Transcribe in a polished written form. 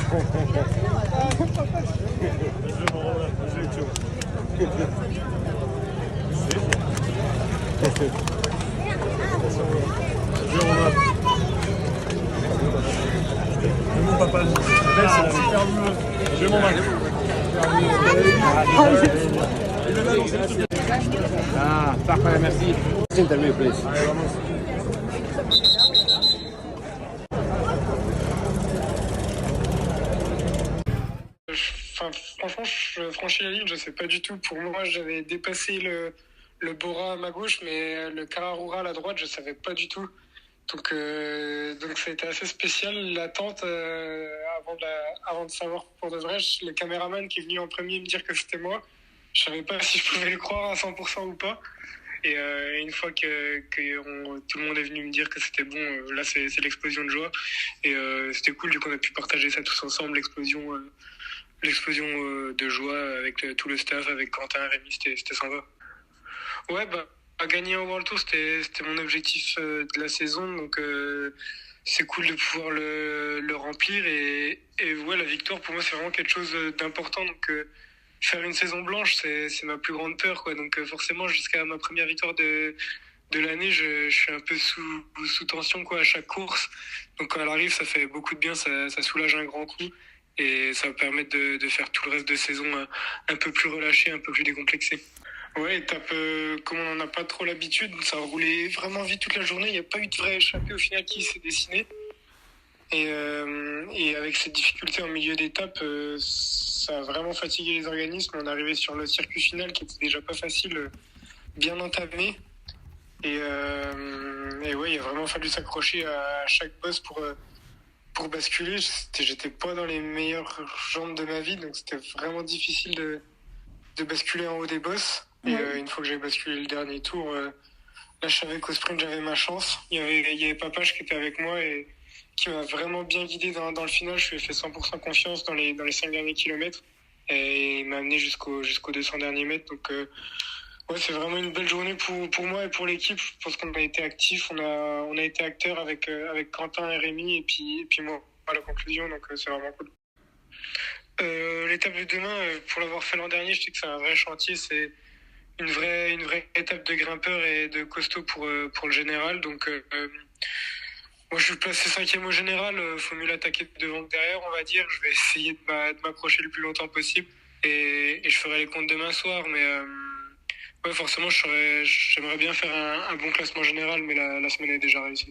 Mon papa, c'est super bleu. Je vais mon mari. Ah, parfait, merci. Interview, please. Allez, vamos. Franchement, je franchis la ligne, je sais pas du tout. Pour moi, j'avais dépassé le Bora à ma gauche, mais le Cararura à la droite, je savais pas du tout. Donc c'était assez spécial l'attente avant de savoir pour de vrai. Le caméraman qui est venu en premier me dire que c'était moi, je savais pas si je pouvais le croire à 100% ou pas. Et une fois que tout le monde est venu me dire que c'était bon, là c'est l'explosion de joie. Et c'était cool, du coup on a pu partager ça tous ensemble, l'explosion de joie avec tout le staff, avec Quentin, Rémi, c'était sympa. Ouais, à gagner un World Tour, c'était mon objectif de la saison, donc c'est cool de pouvoir le remplir. Et ouais, la victoire, pour moi, c'est vraiment quelque chose d'important. Donc faire une saison blanche, c'est ma plus grande peur, quoi. Donc forcément, jusqu'à ma première victoire de l'année, je suis un peu sous tension, quoi, à chaque course. Donc quand elle arrive, ça fait beaucoup de bien, ça soulage un grand coup. Et ça va permettre de faire tout le reste de saison un peu plus relâché, un peu plus décomplexé. Ouais, étape, comme on n'en a pas trop l'habitude, ça a roulé vraiment vite toute la journée. Il n'y a pas eu de vrai échappée au final qui s'est dessiné. Et avec cette difficulté en milieu d'étape, ça a vraiment fatigué les organismes. On est arrivé sur le circuit final qui était déjà pas facile, bien entamé. Et ouais, il a vraiment fallu s'accrocher à chaque boss pour basculer. J'étais pas dans les meilleures jambes de ma vie, donc c'était vraiment difficile de basculer en haut des bosses. Et une fois que j'ai basculé le dernier tour, là je savais qu'au sprint j'avais ma chance. Il y avait Papache qui était avec moi et qui m'a vraiment bien guidé dans le final. Je lui ai fait 100% confiance dans les 5 derniers kilomètres et il m'a amené jusqu'aux 200 derniers mètres. Donc ouais, c'est vraiment une belle journée pour moi et pour l'équipe. Je pense qu'on a été actifs, on a été acteurs avec Quentin et Rémi et puis moi à la conclusion. Donc c'est vraiment cool. L'étape de demain, pour l'avoir fait l'an dernier, je sais que c'est un vrai chantier. C'est une vraie étape de grimpeur et de costaud pour le général. Donc moi je suis placé 5e au général. Faut mieux l'attaquer devant que derrière, on va dire. Je vais essayer de m'approcher le plus longtemps possible et je ferai les comptes demain soir. Mais ouais, forcément j'aimerais bien faire un bon classement général, mais la semaine est déjà réussie.